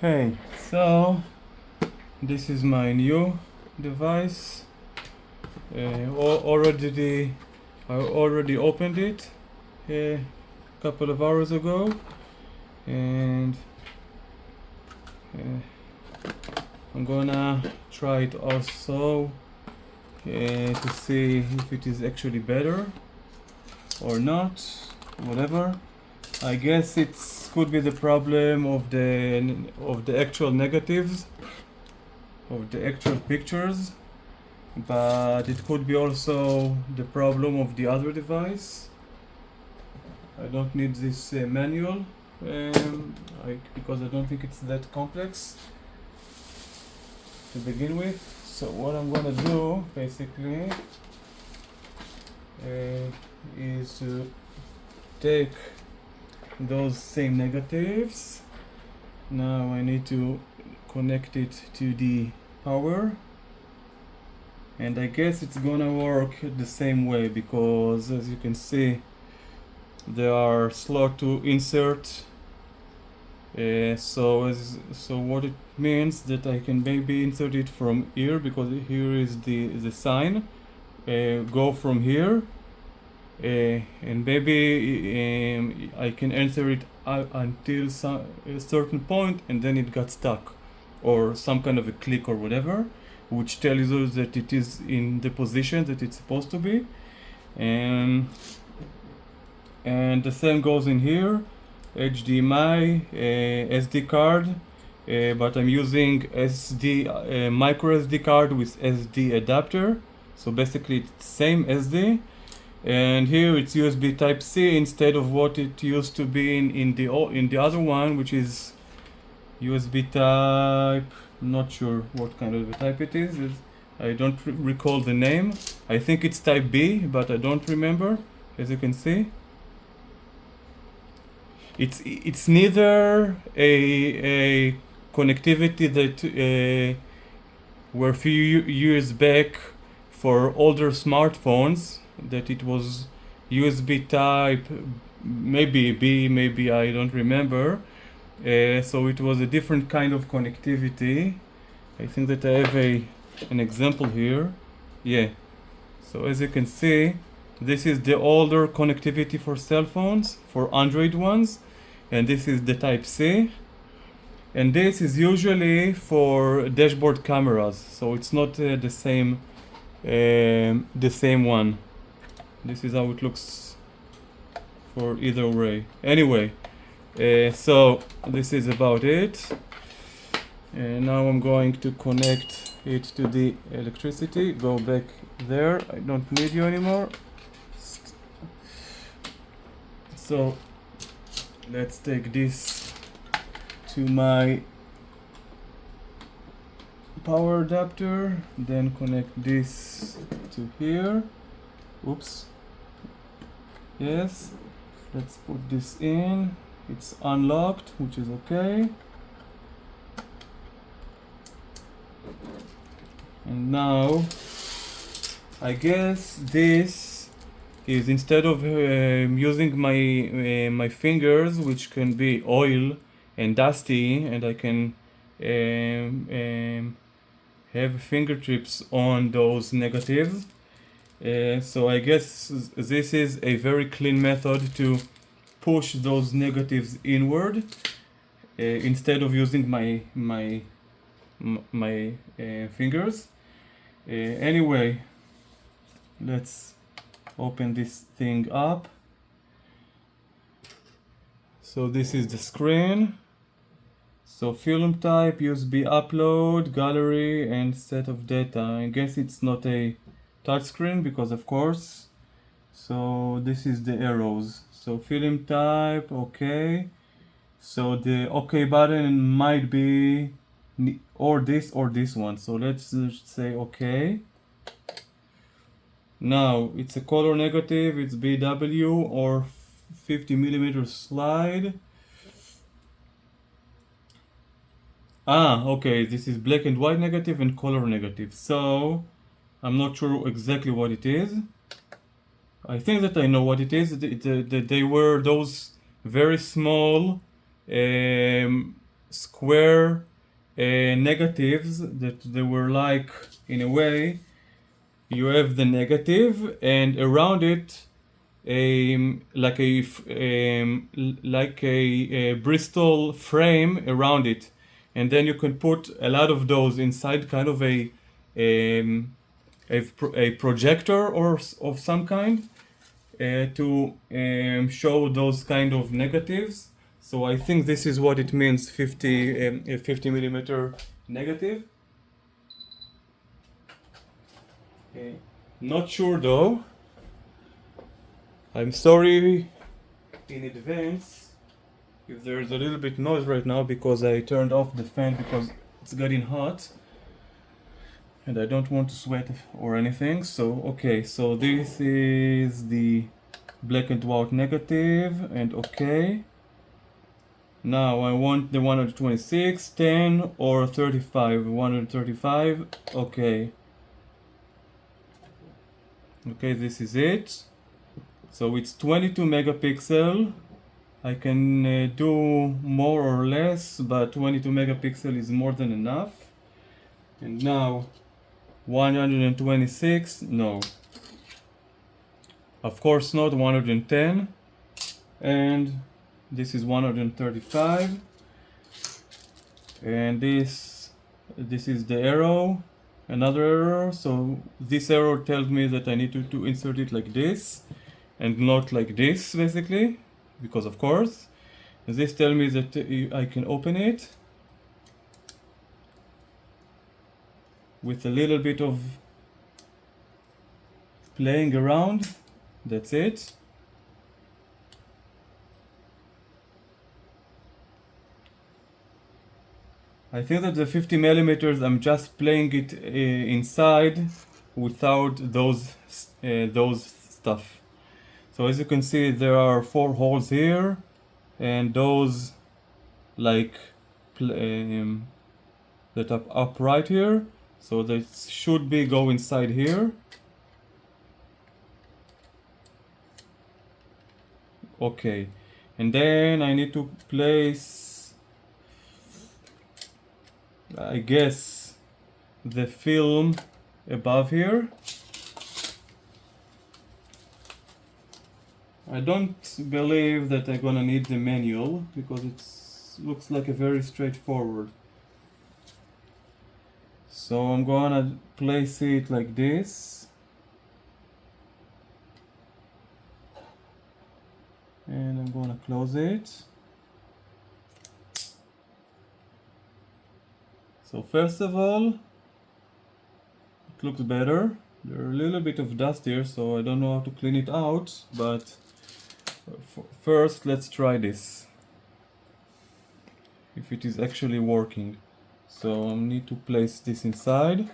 Okay, so this is my new device. I already opened it a couple of hours ago, and I'm gonna try it also to see if it is actually better or not, whatever. I guess it could be the problem of the actual negatives, of the actual pictures, but it could be also the problem of the other device. I don't need this manual because I don't think it's that complex to begin with. So what I'm gonna do basically is to take those same negatives. Now I need to connect it to the power, and I guess it's gonna work the same way because, as you can see, there are slot to insert. So what it means that I can maybe insert it from here, because here is the sign. Go from here, and maybe I can enter it until a certain point, and then it got stuck, or some kind of a click or whatever, which tells you that it is in the position that it's supposed to be. And the same goes in here. HDMI, SD card, but I'm using micro SD card with SD adapter, so basically it's the same SD. And here it's USB Type C instead of what it used to be in the other one, which is USB Type. I'm not sure what kind of a type it is. I don't recall the name. I think it's Type B, but I don't remember. As you can see, it's neither a connectivity that were few years back for older smartphones, that it was USB type, maybe B, maybe I don't remember. So it was a different kind of connectivity. I think that I have an example here. Yeah. So as you can see, this is the older connectivity for cell phones, for Android ones, and this is the Type C. And this is usually for dashboard cameras, so it's not the same one. This is how it looks for either way. Anyway, so this is about it. And now I'm going to connect it to the electricity. Go back there. I don't need you anymore. So let's take this to my power adapter, then connect this to here. Oops. Yes. Let's put this in. It's unlocked, which is okay. And now I guess this is, instead of using my fingers, which can be oil and dusty, and I can have fingertips on those negatives. So I guess this is a very clean method to push those negatives inward instead of using my fingers. Anyway, let's open this thing up. So this is the screen. So film type, USB upload, gallery, and set of data. I guess it's not a touchscreen because of course. So this is the arrows. So film type, okay. So the OK button might be or this one. So let's say OK. Now it's a color negative, it's BW or 50mm slide. Okay, this is black and white negative and color negative. So I'm not sure exactly what it is. I think that I know what it is. They were those very small square negatives that they were like, in a way, you have the negative and around it like a Bristol frame around it, and then you can put a lot of those inside kind of um, a projector or of some kind to show those kind of negatives. So I think this is what it means, 50 millimeter negative. Not sure though. I'm sorry in advance if there's a little bit noise right now because I turned off the fan because it's getting hot and I don't want to sweat or anything. So okay, so this is the black and white negative, and okay. Now I want the 126, 10 or 35. 135, okay. Okay, this is it. So it's 22 megapixel. I can do more or less, but 22 megapixel is more than enough. And now 126, no. Of course not, 110. And this is 135. And this is the arrow, another arrow. So this arrow tells me that I need to insert it like this and not like this, basically, because of course. And this tells me that I can open it with a little bit of playing around. That's it. I think that the 50 millimeters, I'm just playing it inside without those stuff. So as you can see, there are 4 holes here, and those like that are up right here. So that should be go inside here. Okay, and then I need to place, I guess, the film above here. I don't believe that I'm gonna need the manual because it looks like a very straightforward. So I'm gonna place it like this. And I'm gonna close it. So first of all, it looks better. There are a little bit of dust here, so I don't know how to clean it out, but first let's try this. If it is actually working. So I need to place this inside.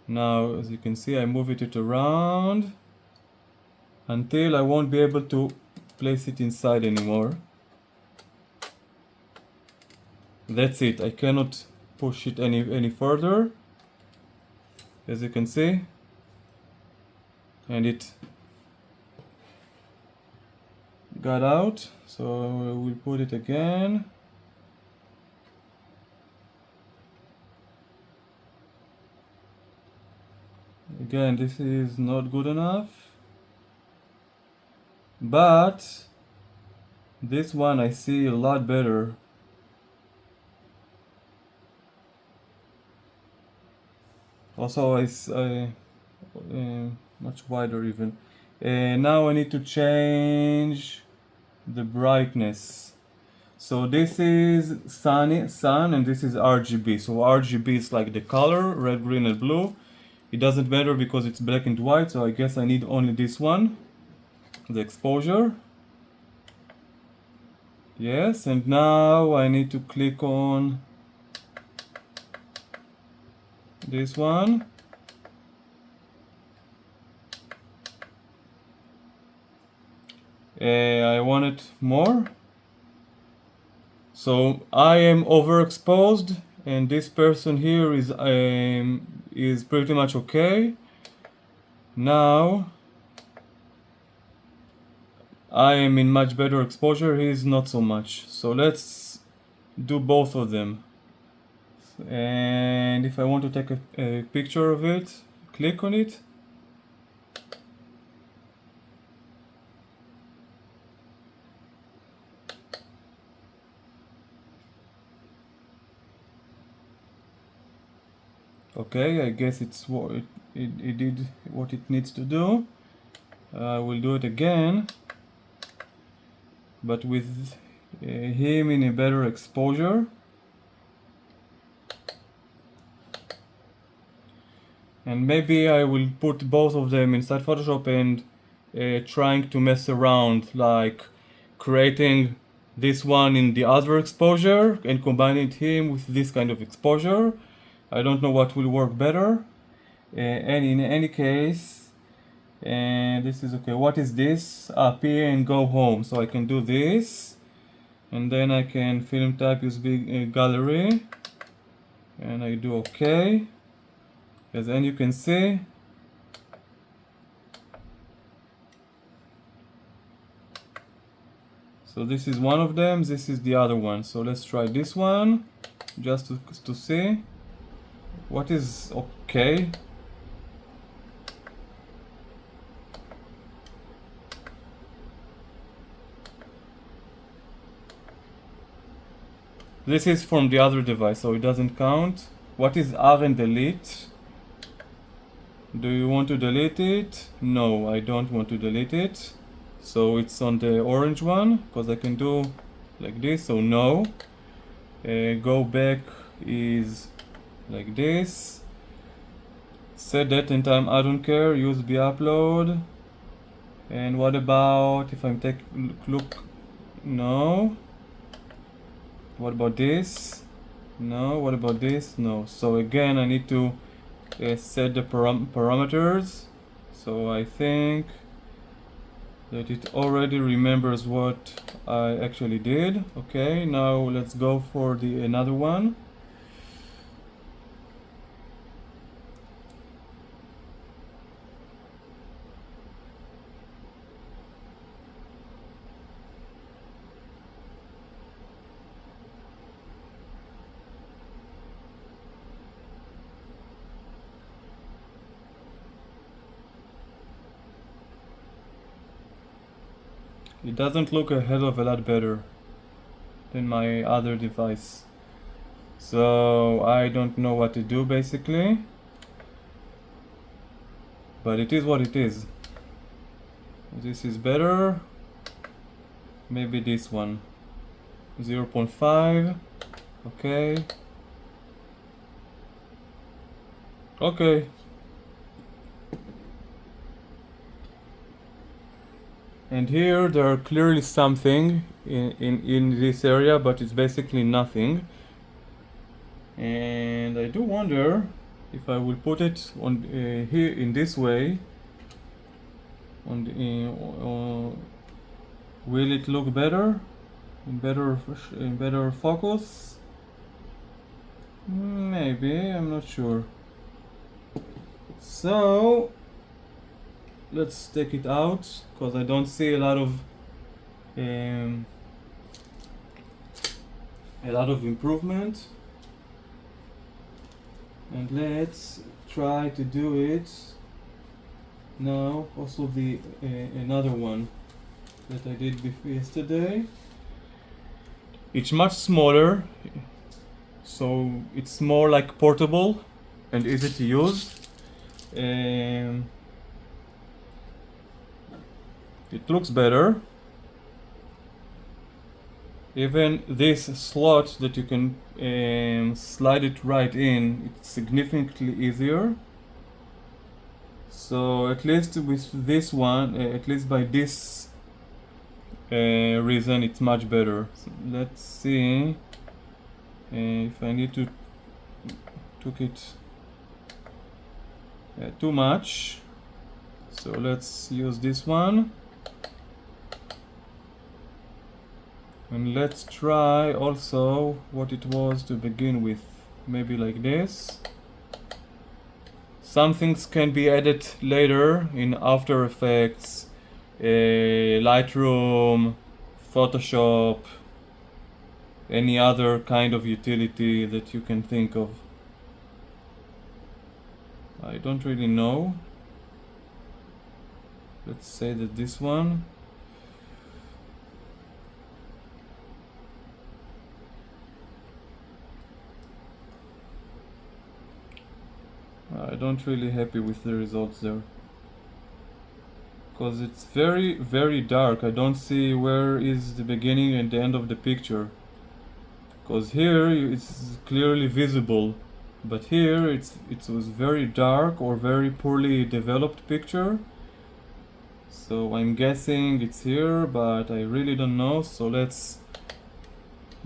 Now, as you can see, I move it around until I won't be able to place it inside anymore. That's it. I cannot push it any further, as you can see, and it got out. So we'll put it again. Again, this is not good enough, but this one I see a lot better. Also, it's much wider even. Now I need to change the brightness. So this is sun, and this is RGB. So RGB is like the color, red, green, and blue. It doesn't matter because it's black and white, so I guess I need only this one, the exposure. Yes, and now I need to click on this one. I want it more. So I am overexposed, and this person here is pretty much okay. Now I am in much better exposure. He is not so much. So let's do both of them. And if I want to take a picture of it, click on it. Okay, I guess it did what it needs to do. I will do it again, but with him in a better exposure. And maybe I will put both of them inside Photoshop and trying to mess around, like creating this one in the other exposure and combining him with this kind of exposure. I don't know what will work better. And in any case, this is okay. What is this? P and go home. So I can do this, and then I can film type USB gallery, and I do okay. As then you can see, so this is one of them, this is the other one. So let's try this one, just to see what is okay. This is from the other device, so it doesn't count. What is R and delete? Do you want to delete it? No, I don't want to delete it. So it's on the orange one, because I can do like this, so no. Go back is like this. Set date and time, I don't care, USB upload. And what about if I'm look, no. What about this? No. What about this? No. So again, I need to set the parameters. So I think that it already remembers what I actually did. Okay, now let's go for another one. It doesn't look a hell of a lot better than my other device. So I don't know what to do basically. But it is what it is. This is better. Maybe this one. 0.5. Okay. Okay. And here there are clearly something in this area, but it's basically nothing. And I do wonder if I will put it on here in this way. Will it look better? In better focus? Maybe, I'm not sure. So let's take it out, because I don't see a lot of improvement. And let's try to do it now. Also the another one that I did yesterday. It's much smaller, so it's more like portable and easy to use. It looks better. Even this slot that you can slide it right in, it's significantly easier. So at least with this one, at least by this reason, it's much better. So let's see if I need to took it too much. So let's use this one. And let's try also what it was to begin with. Maybe like this. Some things can be added later in After Effects, Lightroom, Photoshop, any other kind of utility that you can think of. I don't really know. Let's say that this one. I don't really happy with the results there. Because it's very, very dark. I don't see where is the beginning and the end of the picture. Because here it's clearly visible. But here it was very dark or very poorly developed picture. So I'm guessing it's here, but I really don't know. So let's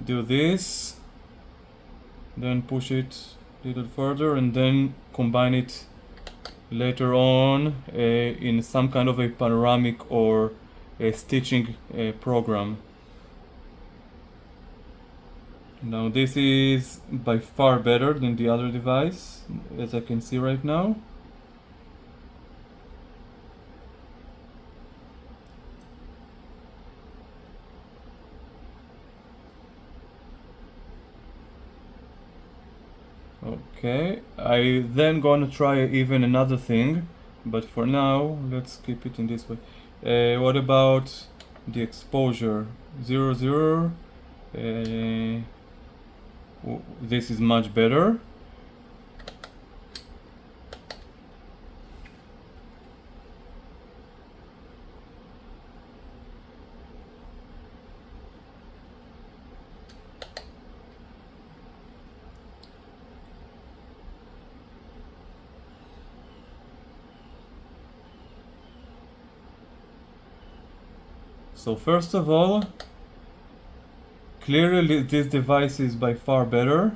do this. Then push it a little further and then combine it later on in some kind of a panoramic or a stitching program. Now this is by far better than the other device, as I can see right now. Okay, I then gonna try even another thing, but for now let's keep it in this way. What about the exposure? 0, 0. This is much better. So first of all, clearly this device is by far better.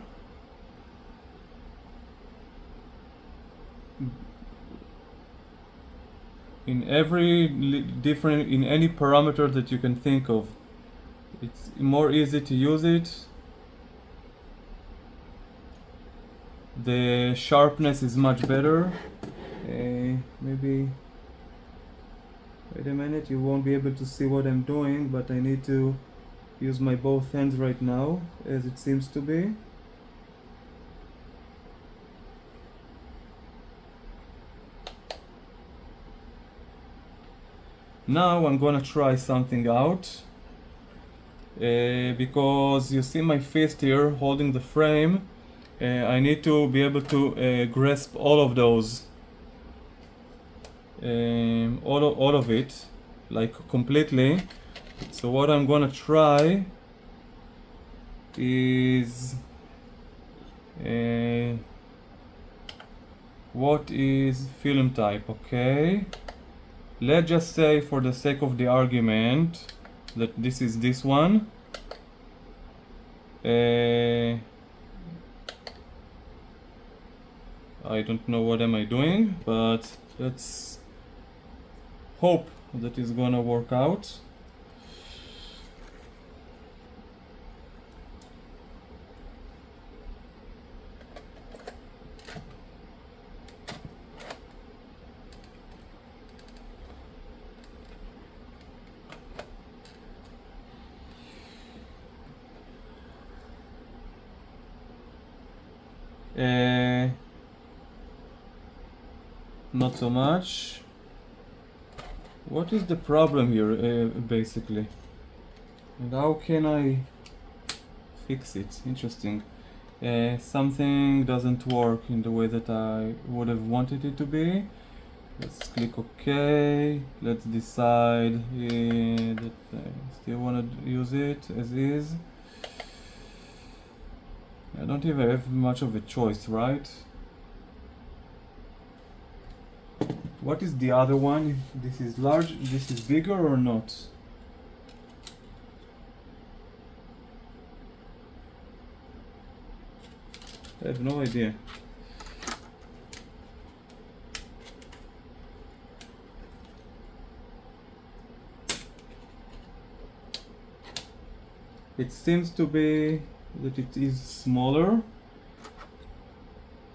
In every different, in any parameter that you can think of. It's more easy to use it. The sharpness is much better. Maybe, wait a minute, you won't be able to see what I'm doing, but I need to use my both hands right now, as it seems to be. Now I'm gonna try something out. Because you see my fist here holding the frame, I need to be able to grasp all of those, all of it, like completely. So what I'm gonna try is what is film type? Okay, let's just say for the sake of the argument that this is this one. I don't know what am I doing, but let's hope that it's gonna work out. Not so much. What is the problem here, basically? And how can I fix it? Interesting. Something doesn't work in the way that I would have wanted it to be. Let's click OK. Let's decide that I still want to use it as is. I don't even have much of a choice, right? What is the other one? This is large, this is bigger or not? I have no idea. It seems to be that it is smaller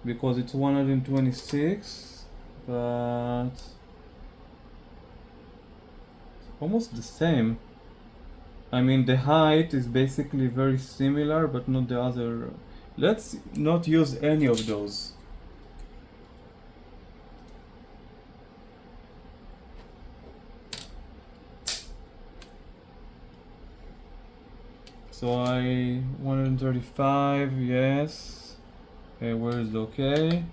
because it's 126, but it's almost the same. I mean, the height is basically very similar, but not the other. Let's not use any of those. So I 135, yes. Where is the okay?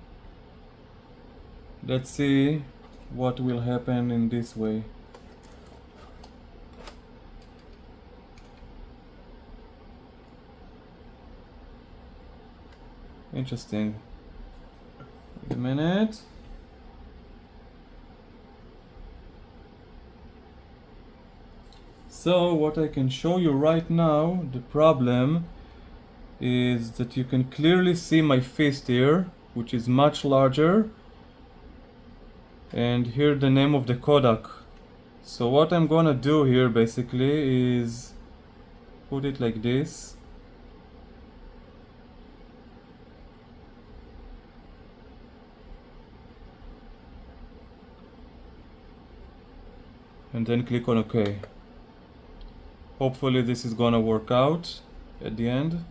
Let's see what will happen in this way. Interesting. Wait a minute. So what I can show you right now, the problem is that you can clearly see my fist here, which is much larger, and here the name of the KODAK. So what I'm gonna do here basically is put it like this. And then click on OK. Hopefully this is gonna work out at the end.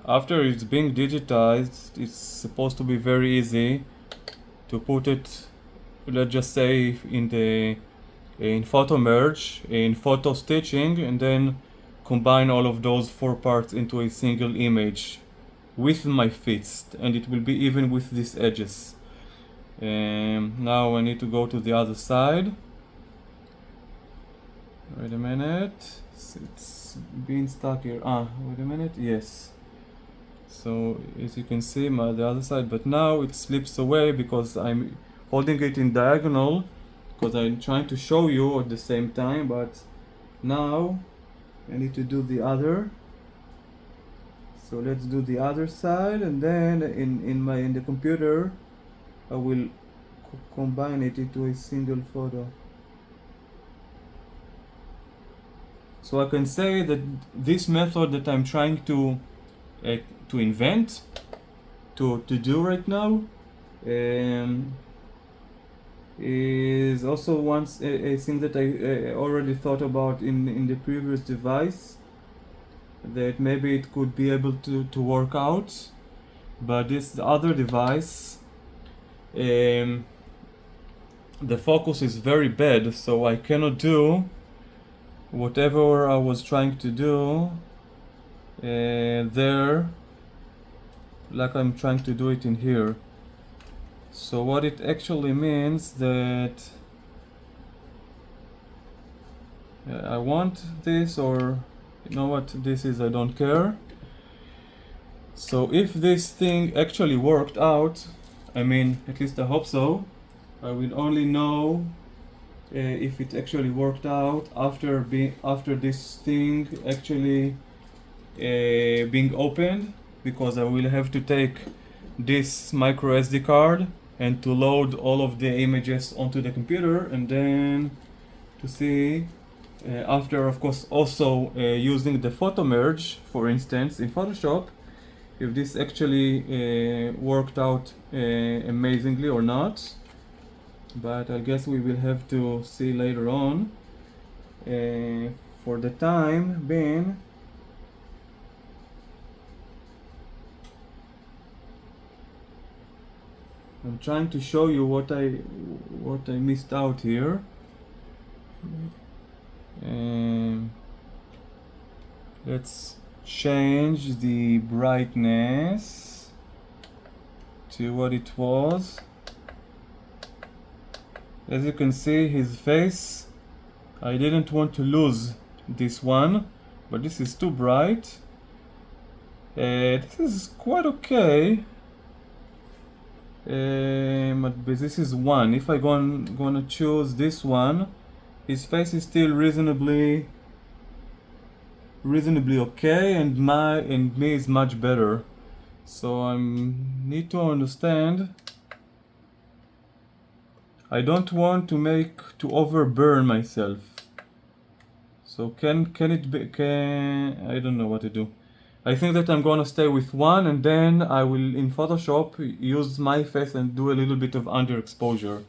After it's being digitized, it's supposed to be very easy to put it, let's just say, in photo merge, in photo stitching, and then combine all of those 4 parts into a single image with my fist, and it will be even with these edges. Now I need to go to the other side. Wait a minute, it's being stuck here. Wait a minute, yes. So as you can see, the other side, but now it slips away because I'm holding it in diagonal because I'm trying to show you at the same time, but now I need to do the other. So let's do the other side, and then in the computer I will combine it into a single photo. So I can say that this method that I'm trying to invent, to do right now, is also a thing that I already thought about in the previous device, that maybe it could be able to work out, but this other device, the focus is very bad, so I cannot do whatever I was trying to do there, like I'm trying to do it in here. So what it actually means that I want this, or you know what this is, I don't care. So if this thing actually worked out, I mean, at least I hope so, I will only know if it actually worked out after this thing actually being opened, because I will have to take this micro SD card and to load all of the images onto the computer, and then to see after, of course, also using the photo merge, for instance, in Photoshop, if this actually worked out amazingly or not. But I guess we will have to see later on. For the time being, I'm trying to show you what I missed out here. Let's change the brightness to what it was. As you can see, his face, I didn't want to lose this one, but this is too bright. This is quite okay. But this is 1. If I gonna choose this one, his face is still reasonably okay, and me is much better. So I need to understand. I don't want to overburn myself. So can it be, I don't know what to do. I think that I'm gonna stay with one, and then I will in Photoshop use my face and do a little bit of underexposure.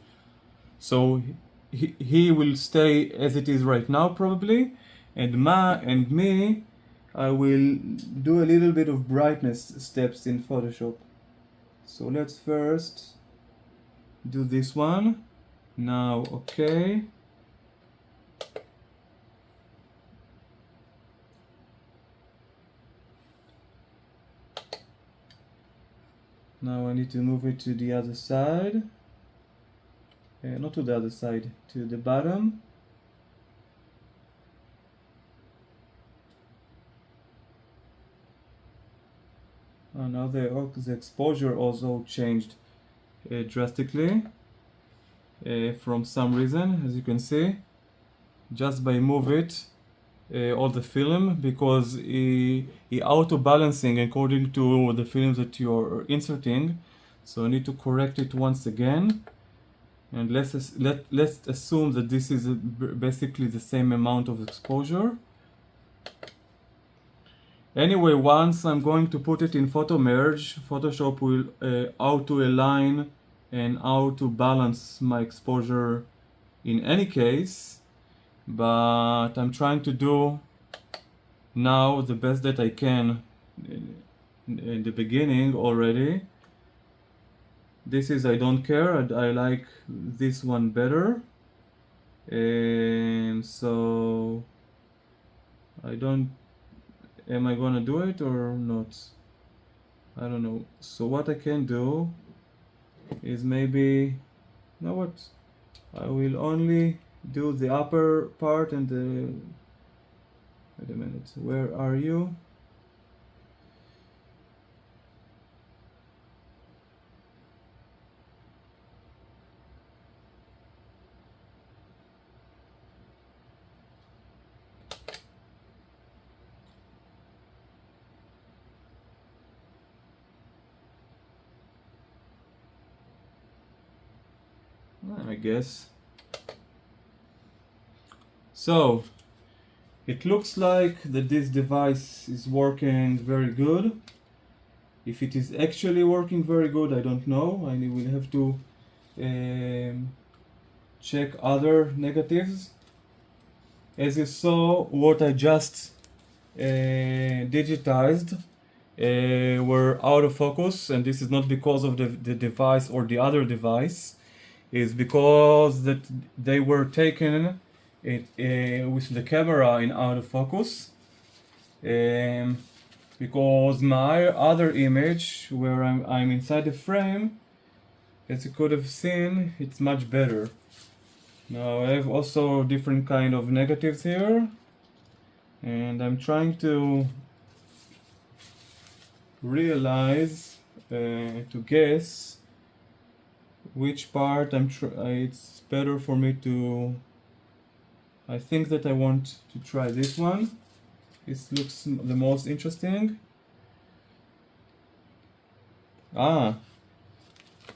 So he will stay as it is right now probably, and me, I will do a little bit of brightness steps in Photoshop. So let's first do this one. Now, okay. Now I need to move it to the other side. Not to the other side, to the bottom. Now the exposure also changed drastically from some reason, as you can see, just by move it all the film, because he auto balancing according to the films that you're inserting. So I need to correct it once again, and let's assume that this is basically the same amount of exposure. Anyway, once I'm going to put it in photo merge, Photoshop will auto align and auto balance my exposure in any case, but I'm trying to do now the best that I can in the beginning already. This is I don't care, I like this one better, and so I don't, am I gonna do it or not? I don't know. So what I can do is maybe, you know what, I will only do the upper part and the, wait a minute, where are you? I guess. So it looks like that this device is working very good. If it is actually working very good, I don't know. I will have to check other negatives. As you saw, what I just digitized were out of focus, and this is not because of the device or the other device, is because that they were taken with the camera in out of focus, because my other image where I'm inside the frame, as you could have seen, it's much better. Now I have also different kind of negatives here, and I'm trying to realize, to guess which part it's better for me to. I think that I want to try this one. This looks the most interesting.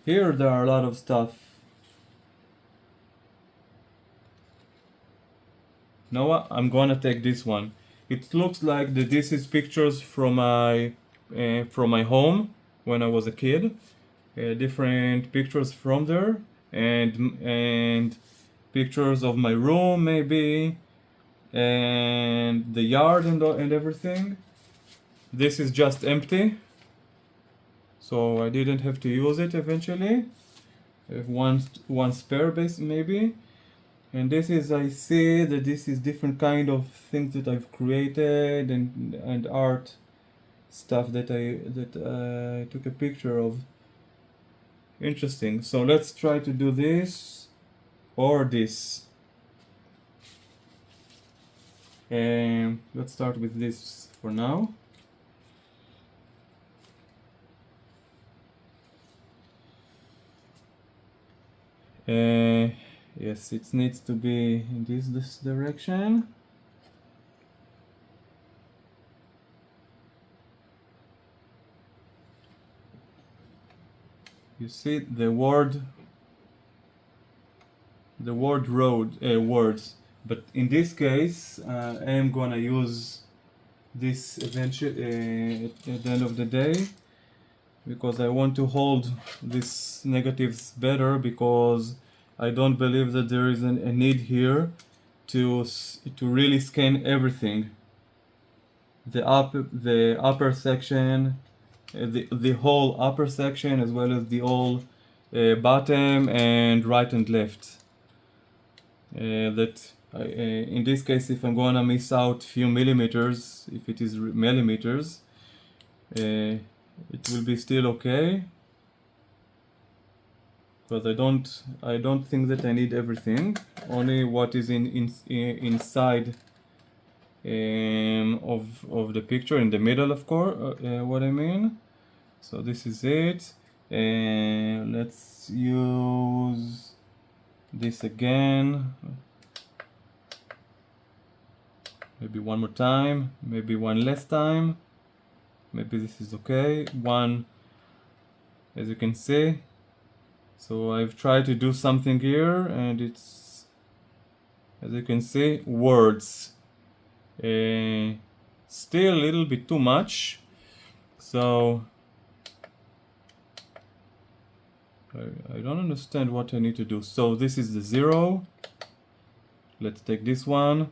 Here there are a lot of stuff. Now I'm gonna take this one. It looks like that this is pictures from my home when I was a kid. Different pictures from there, and pictures of my room maybe, and the yard and everything. This is just empty, so I didn't have to use it eventually. I have one spare base maybe. And this is, I see that this is different kind of things that I've created, and art stuff that I took a picture of. Interesting. So let's try to do this or this. And let's start with this for now. Yes, it needs to be in this direction. You see the word road words, but in this case I am gonna use this eventually at the end of the day, because I want to hold these negatives better, because I don't believe that there is a need here to really scan everything. The upper section, the whole upper section, as well as the whole bottom and right and left. In this case, if I'm gonna miss out few millimeters, if it is millimeters, it will be still okay, because I don't think that I need everything, only what is inside of the picture, in the middle, of course, what I mean. So this is it. Let's use this again. Maybe one more time, maybe one less time. Maybe this is okay. One, as you can see. So I've tried to do something here, and it's, as you can see, words. Still a little bit too much. So I don't understand what I need to do. So this is the 0. Let's take this one.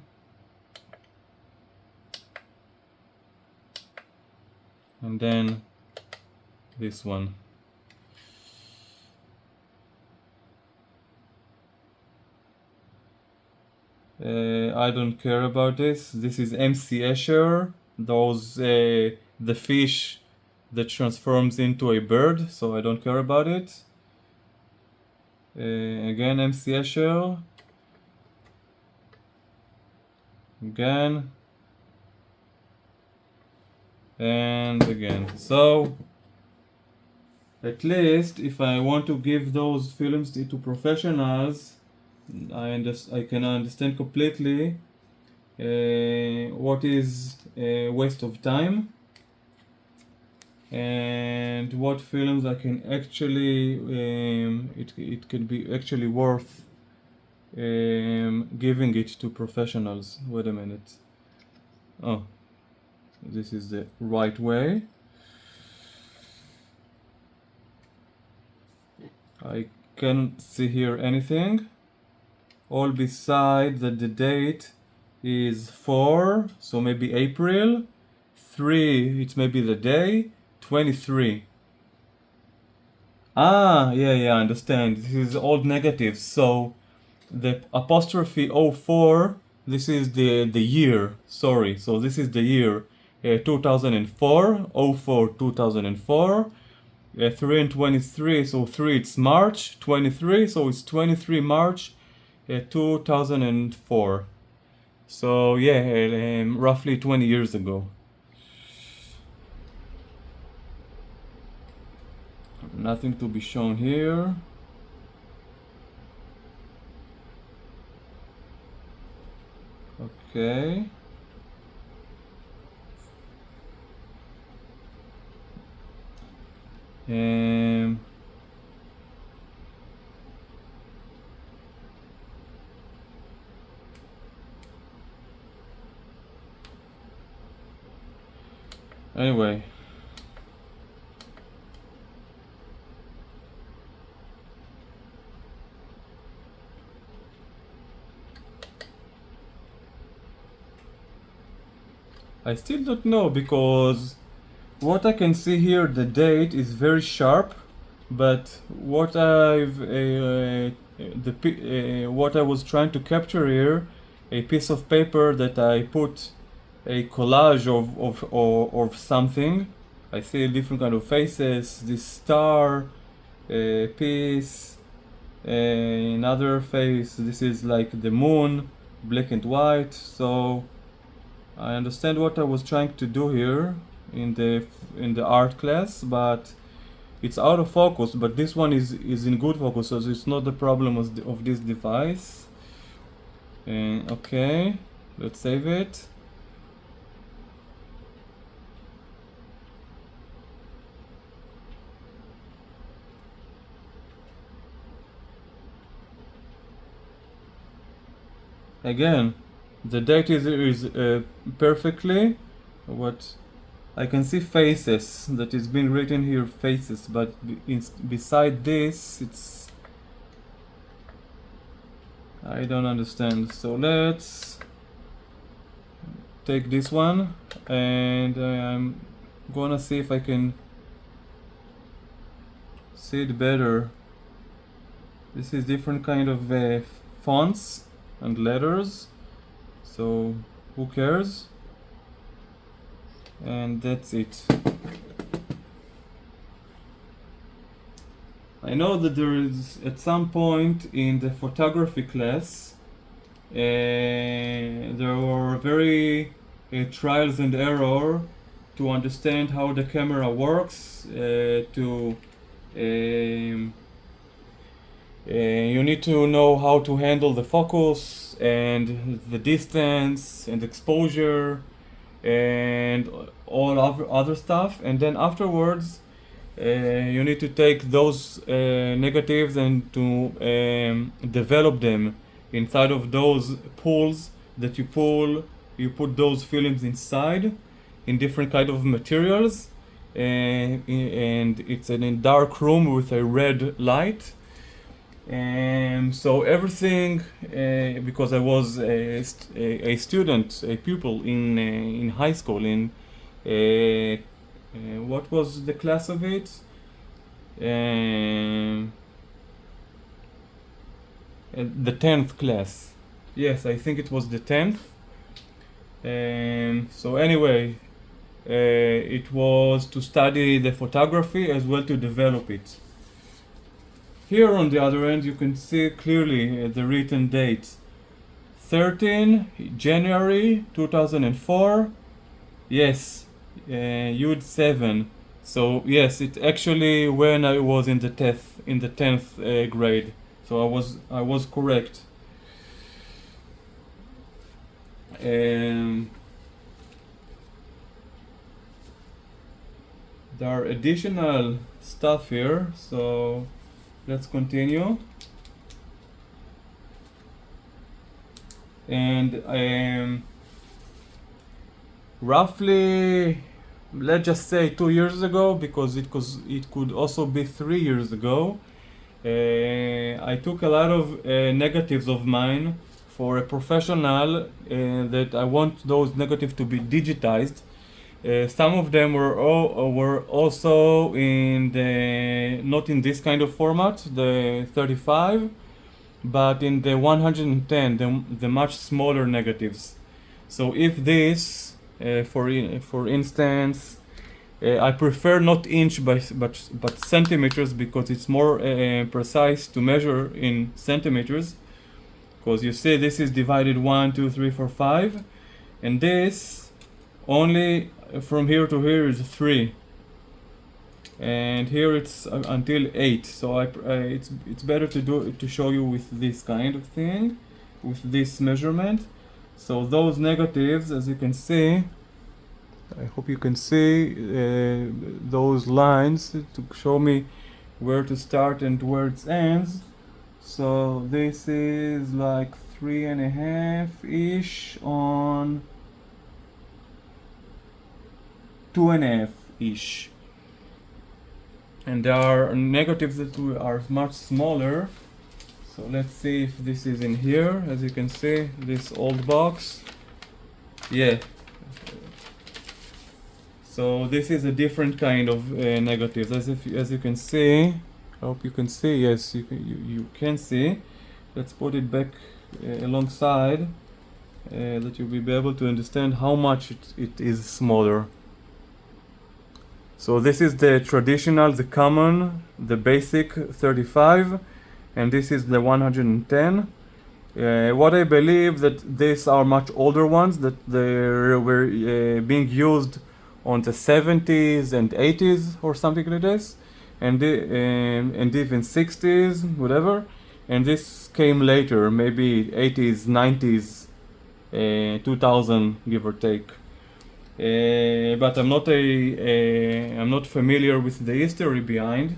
And then this one. I don't care about this. This is MC Escher. Those the fish that transforms into a bird. So I don't care about it. Again, MC Escher. Again. And again. So at least if I want to give those films to professionals, I can understand completely what is a waste of time, and what films I can actually it can be actually worth giving it to professionals. Wait a minute. Oh, this is the right way. I can't see here anything. All beside that the date is 4, so maybe April. 3, it may be the day. 23. Ah, yeah, I understand. This is old negatives. So the apostrophe 04, this is the year. Sorry, so this is the year 2004. 04, 2004. 3 and 23, so 3 it's March. 23, so it's 23 March 2004. So yeah, roughly 20 years ago. Nothing to be shown here. Okay. Anyway. I still don't know, because what I can see here, the date is very sharp, but what what I was trying to capture here, a piece of paper that I put a collage of something. I see different kind of faces, this star piece, another face, this is like the moon, black and white. So I understand what I was trying to do here in the art class, but it's out of focus. But this one is in good focus, so it's not the problem of this device. Okay, let's save it. Again, the date is perfectly, what I can see faces that is being written here, faces, but beside this it's, I don't understand. So let's take this one, and I'm gonna see if I can see it better. This is different kind of fonts and letters, so who cares? And that's it. I know that there is at some point in the photography class there were very trials and error to understand how the camera works. You need to know how to handle the focus and the distance and exposure and all other stuff, and then afterwards you need to take those negatives and to develop them inside of those pools that you pull. You put those films inside in different kind of materials, and it's in a dark room with a red light. And so everything, because I was a student, a pupil in high school, in what was the class of it? The 10th class. Yes, I think it was the 10th. So anyway, it was to study the photography as well to develop it. Here on the other end you can see clearly the written date. 13 January 2004. Yes, Yud 7. So yes, it actually when I was in the 10th grade. So I was correct. There are additional stuff here, so let's continue. And roughly, let's just say 2 years ago, because it could also be 3 years ago, I took a lot of negatives of mine for a professional that I want those negatives to be digitized. Some of them were also in the, not in this kind of format, the 35, but in the 110, the much smaller negatives. So if this, for instance, I prefer not inch but centimeters, because it's more precise to measure in centimeters. Because you see this is divided 1, 2, 3, 4, 5, and this only from here to here is 3, and here it's until 8. So it's better to show you with this kind of thing, with this measurement. So those negatives, as you can see, I hope you can see those lines to show me where to start and where it ends. So this is like 3.5-ish on 2.5-ish, and there are negatives that are much smaller. So let's see if this is in here. As you can see, this old box, yeah. So this is a different kind of negatives. As you can see, I hope you can see. Yes, you can see. Let's put it back alongside, that you'll be able to understand how much it is smaller. So this is the traditional, the common, the basic 35, and this is the 110. What I believe that these are much older ones, that they were being used on the 70s and 80s or something like this, and even 60s, whatever. And this came later, maybe 80s, 90s, 2000, give or take. But I'm not familiar with the history behind,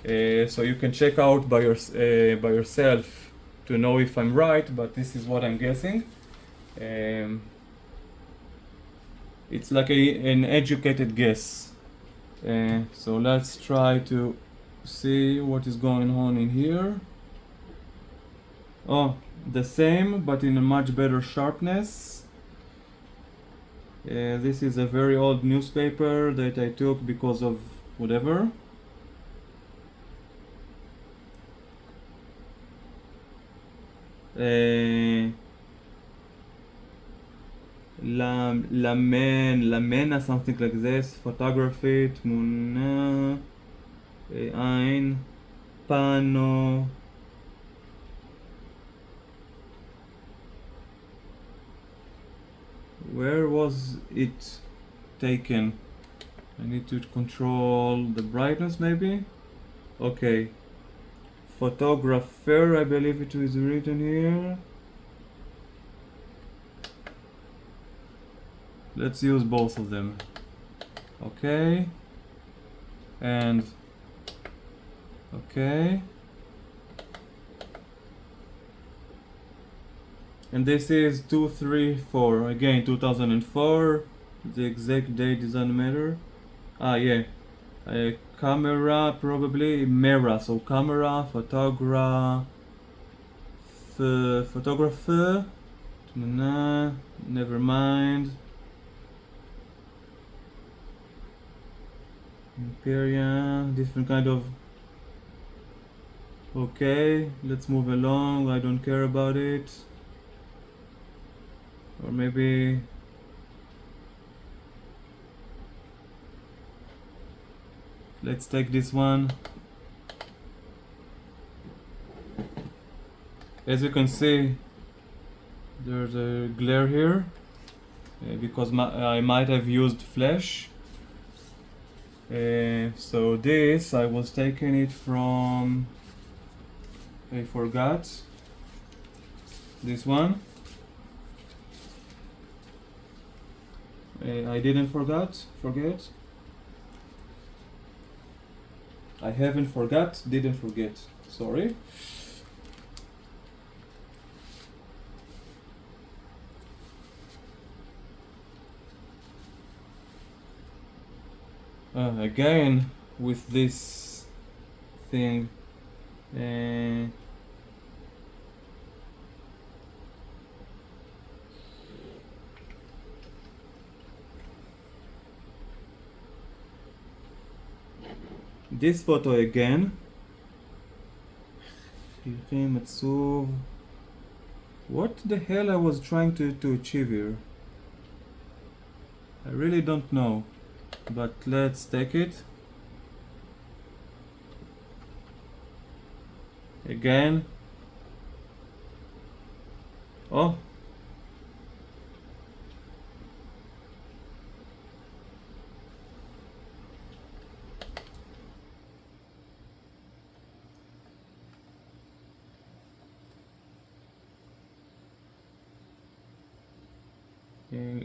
so you can check out by yourself to know if I'm right. But this is what I'm guessing. it's like an educated guess. So let's try to see what is going on in here. Oh, the same, but in a much better sharpness. This is a very old newspaper that I took because of whatever. Lamena, something like this. Photography, תמונה, עין, pano. Where was it taken? I need to control the brightness maybe? Okay. Photographer, I believe it is written here. Let's use both of them. Okay. And okay. And this is 234, again 2004. The exact date doesn't matter. Ah, yeah. Camera, probably Mera. So camera, photographer. Nah, never mind. Imperia, different kind of. Okay, let's move along. I don't care about it. Or maybe let's take this one. As you can see, there's a glare here because I might have used flash. So this, I was taking it from, I forgot, this one. I didn't forget. I haven't forgot, didn't forget. Sorry. Again with this thing. This photo again. What the hell I was trying to achieve here? I really don't know. But let's take it. Again. Oh.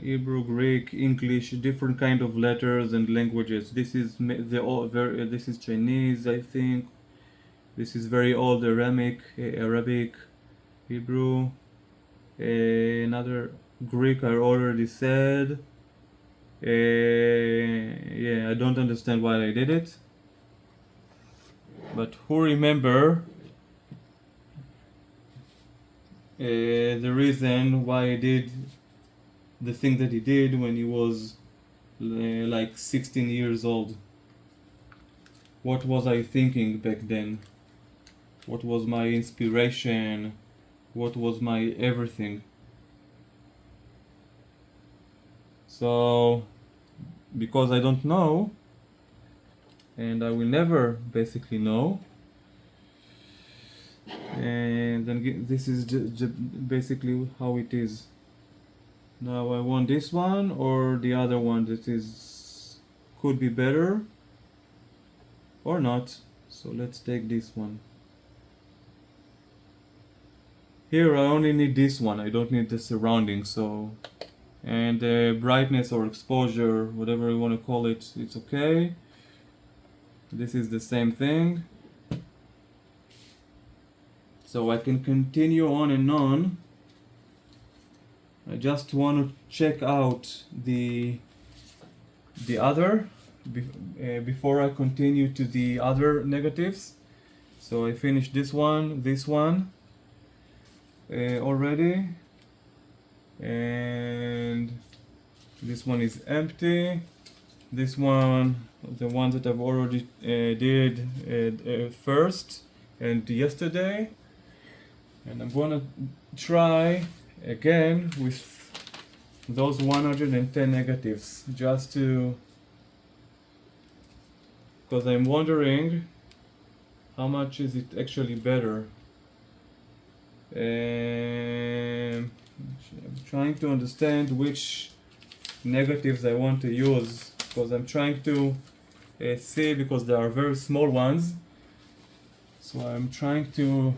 Hebrew, Greek, English, different kind of letters and languages. This is this is Chinese, I think. This is very old Aramaic, Arabic, Hebrew. Another Greek I already said. Yeah, I don't understand why I did it. But who remember the reason why I did the thing that he did when he was like 16 years old? What was I thinking back then? What was my inspiration? What was my everything? So, because I don't know, and I will never basically know, and then this is basically how it is. Now I want this one or the other one that is could be better or not. So let's take this one. Here I only need this one, I don't need the surrounding. So, and brightness or exposure, whatever you want to call it, it's okay. This is the same thing. So I can continue on and on. I just want to check out the the other before I continue to the other negatives. So I finished this one already, and this one is empty. This one, the one that I've already did first and yesterday, and I'm gonna try again with those 110 negatives, just to, because I'm wondering how much is it actually better. I'm trying to understand which negatives I want to use, because I'm trying to see, because they are very small ones, so I'm trying to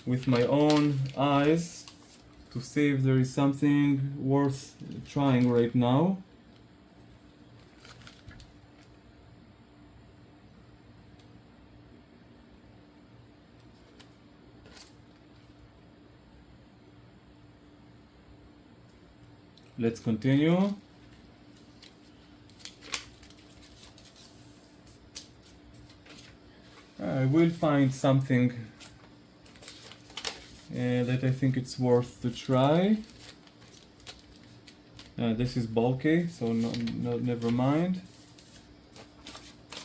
with my own eyes to see if there is something worth trying right now. Let's continue. I will find something that I think it's worth to try. This is bulky, so never mind.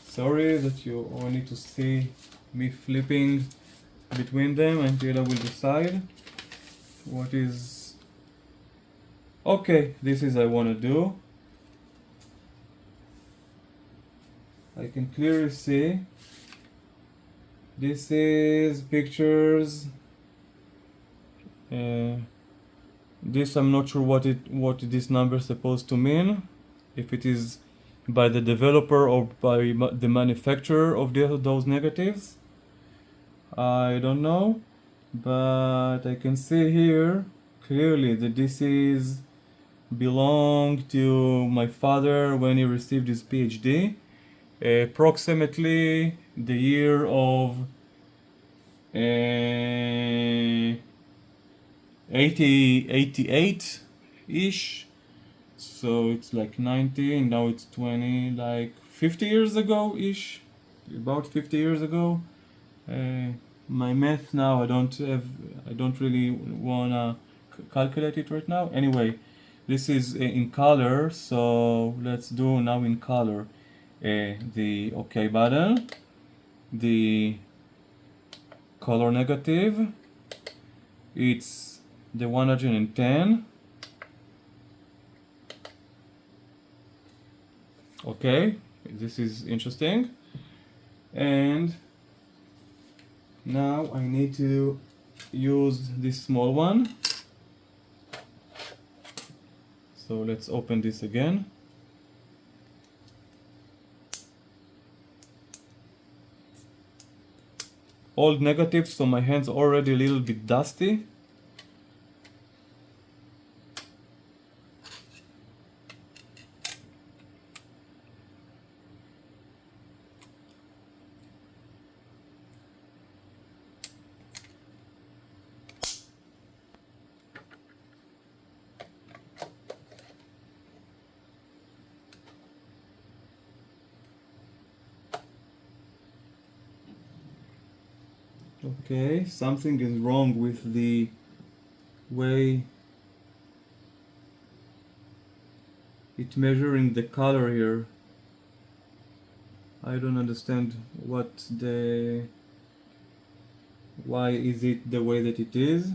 Sorry that you all need to see me flipping between them until I will decide what is okay. This is I want to do. I can clearly see this is pictures. This I'm not sure what this number is supposed to mean, if it is by the developer or by the manufacturer of those negatives. I don't know, but I can see here clearly that this is belong to my father when he received his PhD, approximately the year of 88 ish. So it's like 90 and now it's 20, like 50 years ago ish, about 50 years ago. My math now, I don't really wanna calculate it right now. Anyway, this is in color, so let's do now in color. The OK button, the color negative, it's the 110. Okay, this is interesting. And now I need to use this small one. So let's open this again. Old negative, so my hand's already a little bit dusty. Okay, something is wrong with the way it's measuring the color here. I don't understand why is it the way that it is.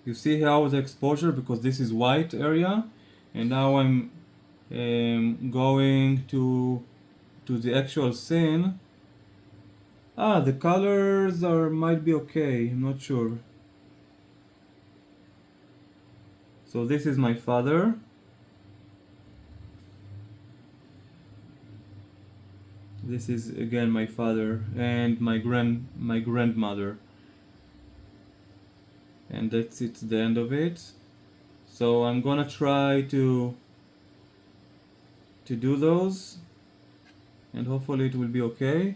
You see how the exposure, because this is white area, and now I'm going to the actual scene. The colors might be okay, I'm not sure. So this is my father. This is again my father and my grandmother. And that's it, the end of it. So I'm gonna try to do those, and hopefully it will be okay.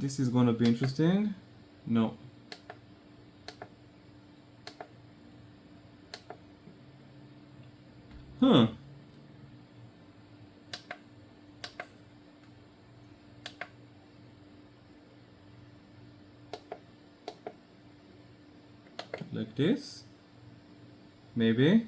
This is gonna be interesting. No. Huh. Like this. Maybe.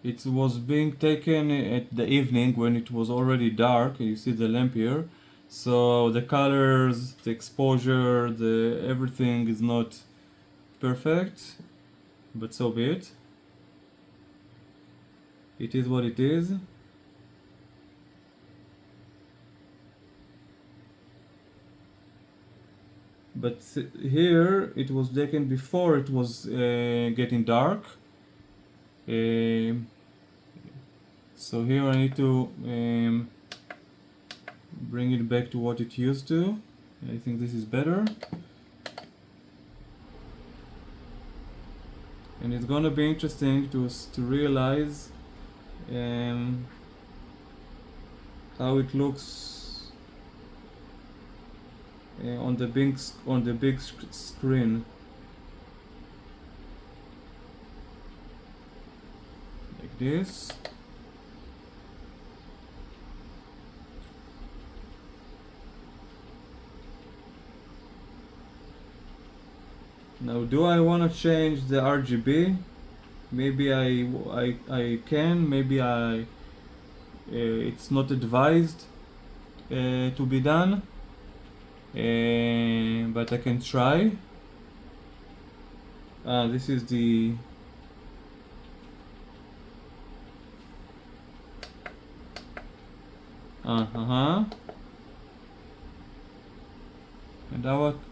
It was being taken at the evening when it was already dark. You see the lamp here. So the colors, the exposure, the everything is not perfect, but so be it. It is what it is. But here it was taken before it was getting dark. So here I need to bring it back to what it used to. I think this is better. And it's gonna be interesting to realize how it looks on the big screen. Like this. Now, do I want to change the RGB? Maybe I can. Maybe it's not advised to be done, but I can try. This is the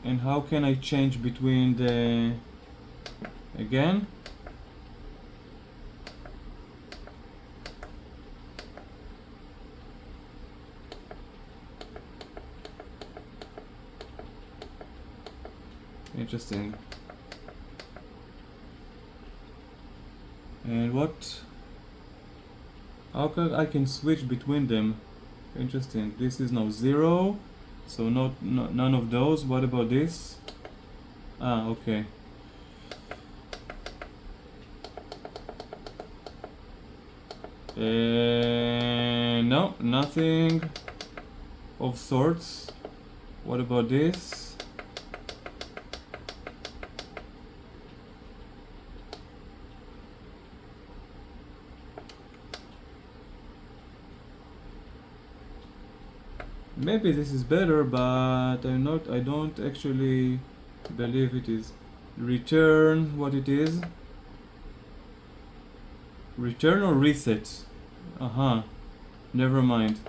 and how can I change between the again? Interesting. And what? How can I can switch between them? Interesting. This is now 0, so none of those. What about this? Okay. No, nothing of sorts. What about this? Maybe this is better, but I don't actually believe it is. Return what it is. Return or reset? Never mind.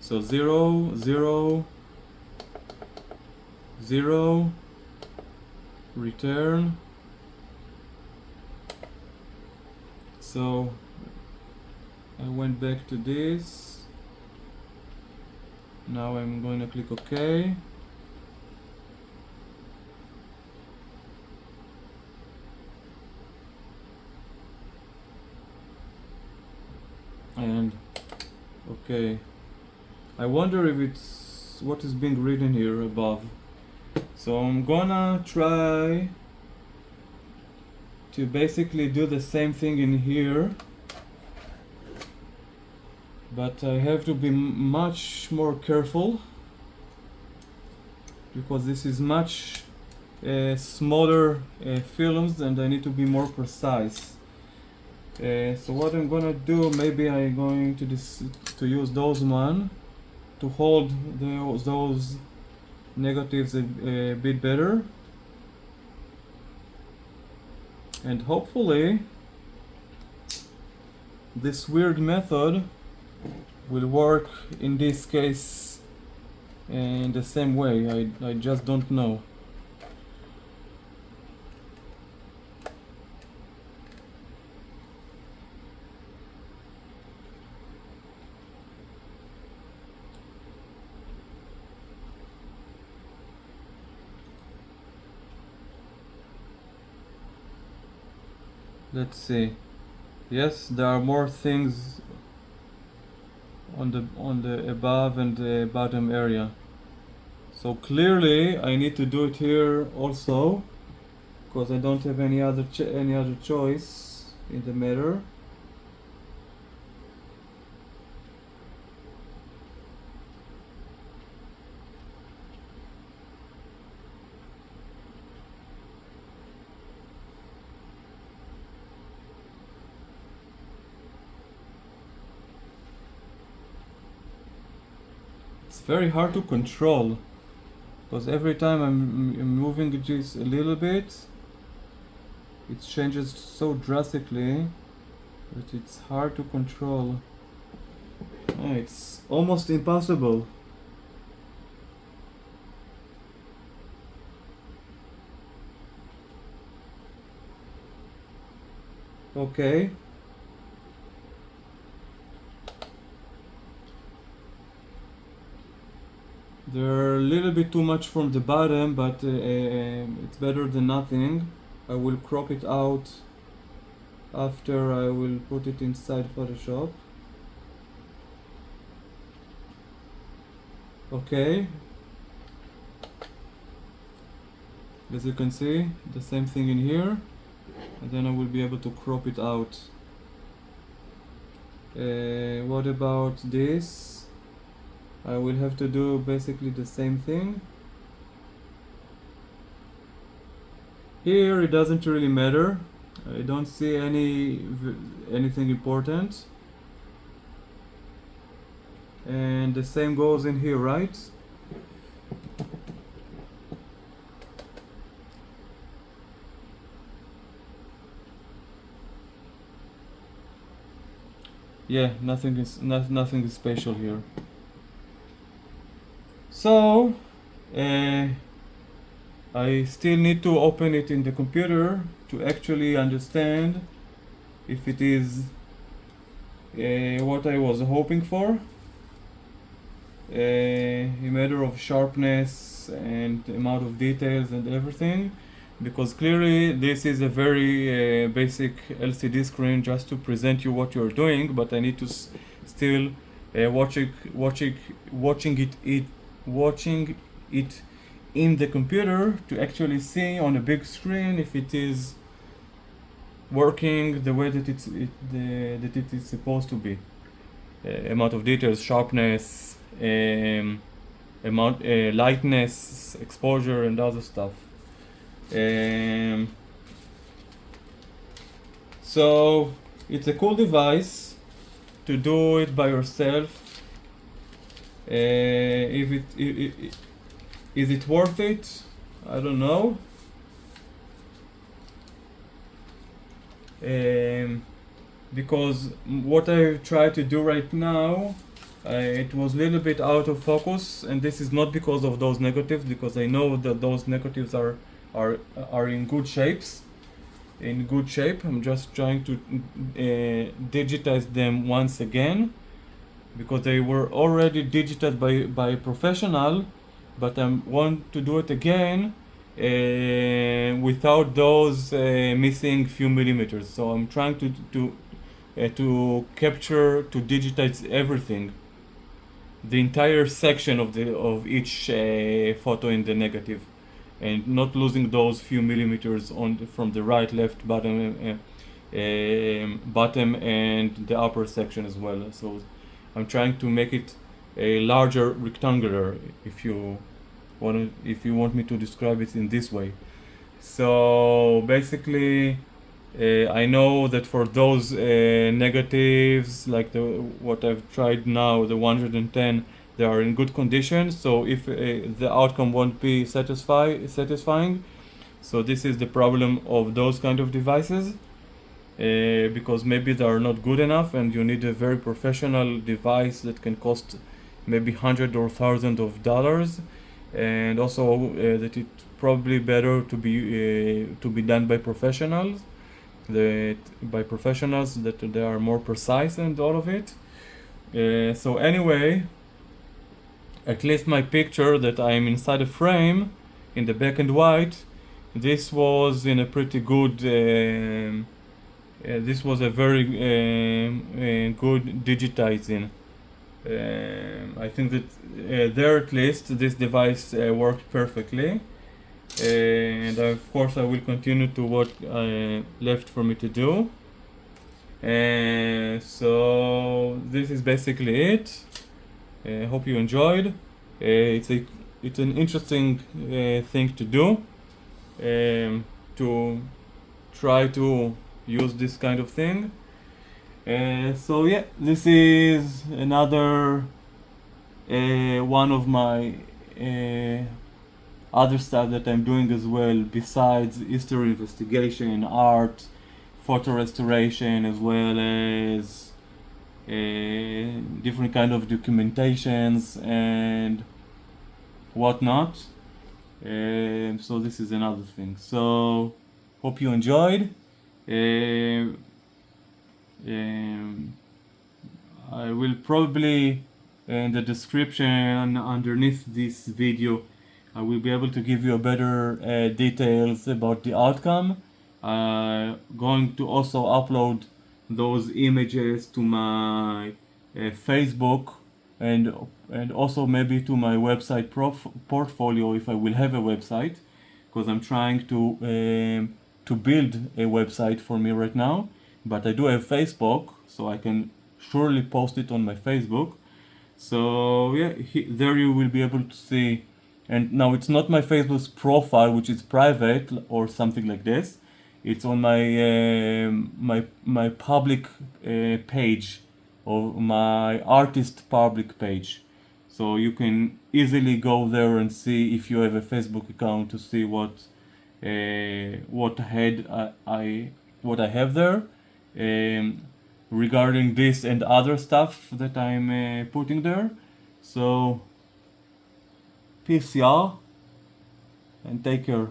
So 0, 0, 0, return. So I went back to this. Now I'm going to click OK. And okay, I wonder if it's what is being written here above. So I'm gonna try to basically do the same thing in here, but I have to be much more careful because this is much smaller films and I need to be more precise. So what I'm gonna do, maybe I'm going to use those one to hold those negatives a bit better, and hopefully this weird method will work in this case in the same way. I just don't know. Let's see. Yes, there are more things on the above and the bottom area. So clearly I need to do it here also, because I don't have any other choice in the matter. It's very hard to control, because every time I'm moving it just a little bit, it changes so drastically that it's hard to control. It's almost impossible. Okay. They're a little bit too much from the bottom, but it's better than nothing. I will crop it out after I will put it inside Photoshop. Okay. As you can see, the same thing in here, and then I will be able to crop it out. What about this? I will have to do basically the same thing. Here it doesn't really matter. I don't see anything important. And the same goes in here, right? Yeah, nothing is special here. So I still need to open it in the computer to actually understand if it is what I was hoping for. A matter of sharpness and amount of details and everything, because clearly this is a very basic LCD screen just to present you what you're doing, but I need to still watching it in the computer to actually see on a big screen if it is working the way that it is supposed to be. Amount of details, sharpness, lightness, exposure, and other stuff. So it's a cool device to do it by yourself. Is it worth it? I don't know. Because what I try to do right now, it was a little bit out of focus, and this is not because of those negatives, because I know that those negatives are in good shapes. In good shape. I'm just trying to digitize them once again, because they were already digitized by a professional, but I want to do it again without those missing few millimeters. So I'm trying to capture, to digitize everything, the entire section of each photo in the negative, and not losing those few millimeters from the right, left, bottom, and the upper section as well. So I'm trying to make it a larger rectangular, if you want me to describe it in this way. So basically, I know that for those negatives, like what I've tried now, the 110, they are in good condition. So if the outcome won't be satisfying, so this is the problem of those kind of devices, because maybe they are not good enough, and you need a very professional device that can cost maybe hundred or thousands of dollars, and also that it's probably better to be done by professionals. That they are more precise and all of it. So anyway, at least my picture that I'm inside a frame in the black and white, this was in a pretty good this was a very good digitizing. I think that there at least this device worked perfectly, and of course I will continue to what left for me to do. So this is basically it. Hope you enjoyed. It's an interesting thing to do, to try to use this kind of thing. So yeah, this is another one of my other stuff that I'm doing as well, besides history investigation, art, photo restoration, as well as different kind of documentations and whatnot. So this is another thing. So hope you enjoyed. I will probably in the description underneath this video I will be able to give you a better details about the outcome. Going to also upload those images to my Facebook and also maybe to my website portfolio if I will have a website, because I'm trying to build a website for me right now, but I do have Facebook, so I can surely post it on my Facebook. So yeah, there you will be able to see. And now it's not my Facebook's profile, which is private or something like this. It's on my my public page, or my artist public page. So you can easily go there and see, if you have a Facebook account, to see what I have there regarding this and other stuff that I'm putting there. So peace, y'all, and take care.